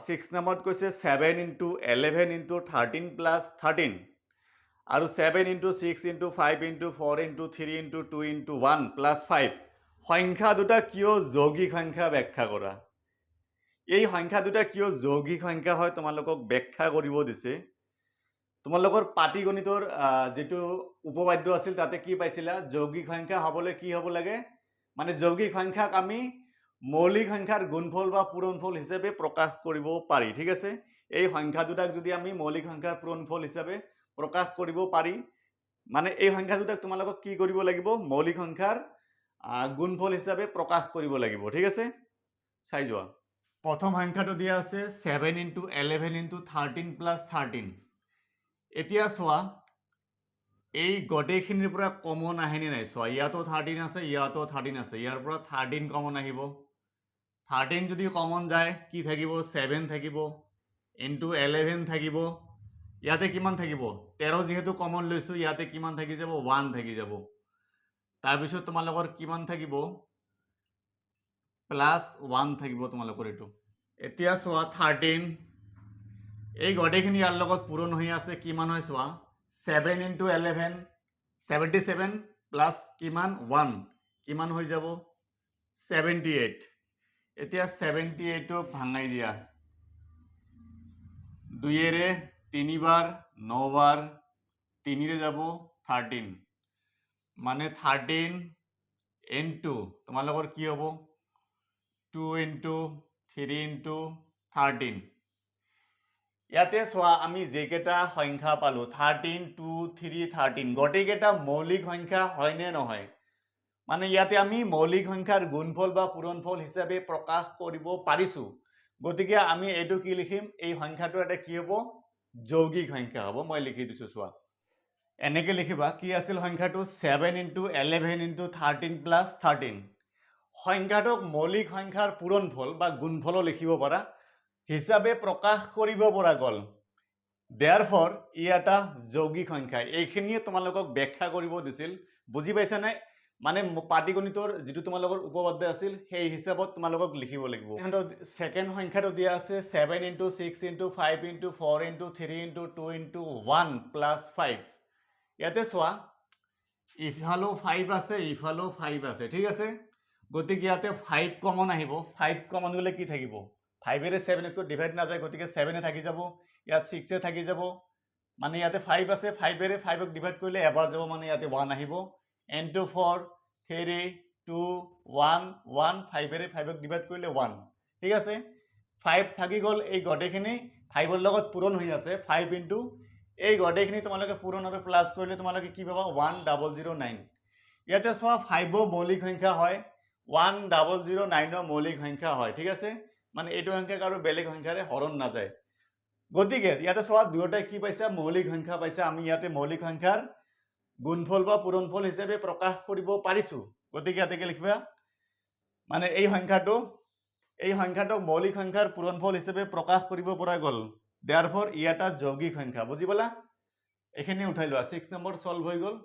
6 নম্বৰত কৈছে 7 into 11 into 13 plus 13 আৰু 7 into 6 into 5 into 4 into 3 into 2 into 1 plus 5 সংখ্যা দুটা কিয় যৌগিক সংখ্যা ব্যাখ্যা কৰা। এই সংখ্যা দুটা কিয় যৌগিক সংখ্যা হয় তোমালোকক ব্যাখ্যা কৰিব দিছে। তোমালোকৰ পাটিগণিতৰ যেটো উপবাদ্য আছিল তাতে কি পাইছিলা যৌগিক সংখ্যা হ'বলৈ কি হ'ব লাগে মানে যৌগিক সংখ্যাক আমি মৌলিক সংখ্যাৰ গুণফল বা পূৰণফল হিচাপে প্ৰকাশ কৰিব পাৰি ঠিক আছে। এই সংখ্যা দুটাক যদি আমি মৌলিক সংখ্যাৰ পূৰণফল হিচাপে প্ৰকাশ কৰিব পাৰি মানে এই সংখ্যা দুটাক তোমালোকক কি কৰিব লাগিব মৌলিক সংখ্যাৰ গুণফল হিচাপে প্ৰকাশ কৰিব লাগিব ঠিক আছে। চাই যোৱা প্ৰথম সংখ্যাটো দিয়া আছে 7 into 11 into 13 plus 13 এতিয়া চোৱা এই গটেখিনিৰ পৰা কমন আহেনে নাই চোৱা ইয়াতো 13 আছে ইয়াতো 13 আছে ইয়াৰ পৰা 13 কমন আহিব 13 যদি কমন যায় কি থাকিব 7 থাকিব into 11 থাকিব ইয়াতে কিমান থাকিব 13 যেহেতু কমন লৈছো ইয়াতে কিমান থাকি যাব 1 থাকি যাব তাৰ পিছত তোমালোকৰ কিমান থাকিব প্লাস 1 থাকিব তোমালোকৰ এটো এতিয়া চোৱা 13 এই গটেখিনি ইয়াৰ লগত পূৰণ হৈ আছে কিমান হয় চোৱা 7 into 11 77 plus কিমান 1 কিমান হৈ যাব 78 এতিয়া 78 ক ভাঙাই দিয়া 2 এৰে 3 বাৰ 9 বাৰ 3 ৰে যাব 13 মানে 13 into তোমালোকৰ কি হ'ব 2 into 3 into 13 ইয়াতে চোৱা আমি যেকেটা সংখ্যা পালো 13 2 3 13 গটেকেটা মৌলিক সংখ্যা হয় নে নহয় মানে ইয়াতে আমি মৌলিক সংখ্যাৰ গুণফল বা পূৰণফল হিচাপে প্ৰকাশ কৰিব পাৰিছো গতিকে আমি এটো কি লিখিম এই সংখ্যাটো এটা কি হ'ব যৌগিক সংখ্যা হ'ব মই লিখি দিছো চোৱা এনেকে লিখিবা কি আছিল সংখ্যাটো 7 into 11 into 13 plus 13 সংখ্যাটোক মৌলিক সংখ্যাৰ পূৰণফল বা গুণফল লিখিব পাৰা হিসাবে প্ৰকাশ কৰিব পৰা গল therefore ই এটা যৌগিক সংখ্যা এইখিনিয়ে তোমালোকক ব্যাখ্যা কৰিব দিছিল বুজি পাইছা নাই মানে পাটিগণিতৰ যেটো তোমালোকৰ উপবাদ্য আছিল সেই হিচাপত তোমালোকক লিখিব লাগিব এন্ড সেকেন্ড সংখ্যাটো দিয়া আছে 7 into 6 into 5 into 4 into 3 into 2 into 1 plus 5 ইয়াতে চোৱা ইফালো 5 আছে ইফালো 5 আছে ঠিক আছে গতিকে ইয়াতে 5 কমন আহিব 5 কমন হলে কি থাকিব 5 এৰে 7 একটো ডিভাইড না যায় গতিকে 7 এ থাকি যাব ইয়াত 6 এ থাকি যাব মানে ইয়াতে 5 আছে 5 এৰে 5 ক ডিভাইড কৰিলে এবাৰ যাব মানে ইয়াতে 1 আহিব n2 4 3 2 1 1 5 এৰে 5 ক ডিভাইড কৰিলে 1 ঠিক আছে 5 থাকি গল এই গটেখিনি 5 ৰ লগত পূৰণ হৈ আছে 5 into এই গটেখিনি তোমালোকে পূৰণ আৰু প্লাস কৰিলে তোমালোকে কি পাবা 1009 ইয়াতে চোৱা 5 মৌলিক সংখ্যা হয় 1009 মৌলিক সংখ্যা হয় ঠিক আছে মানে এইটো সংখ্যাক আৰু বেলেগ সংখ্যাৰে হৰণ না যায় গতিকে ইয়াতে চোৱা দুয়োটাই কি পাইছে মৌলিক সংখ্যা পাইছে আমি ইয়াতে মৌলিক সংখ্যাৰ গুণফল বা পূৰণফল হিচাপে প্ৰকাশ কৰিব পাৰিছো গতিকে ইয়াতে কি লিখিবা মানে এই সংখ্যাটো মৌলিক সংখ্যাৰ পূৰণফল হিচাপে প্ৰকাশ কৰিব পৰা গল therefore ই এটা যৌগিক সংখ্যা বুজি পালা এখিনি উঠাই লোৱা 6 নম্বৰ সলভ হৈ গল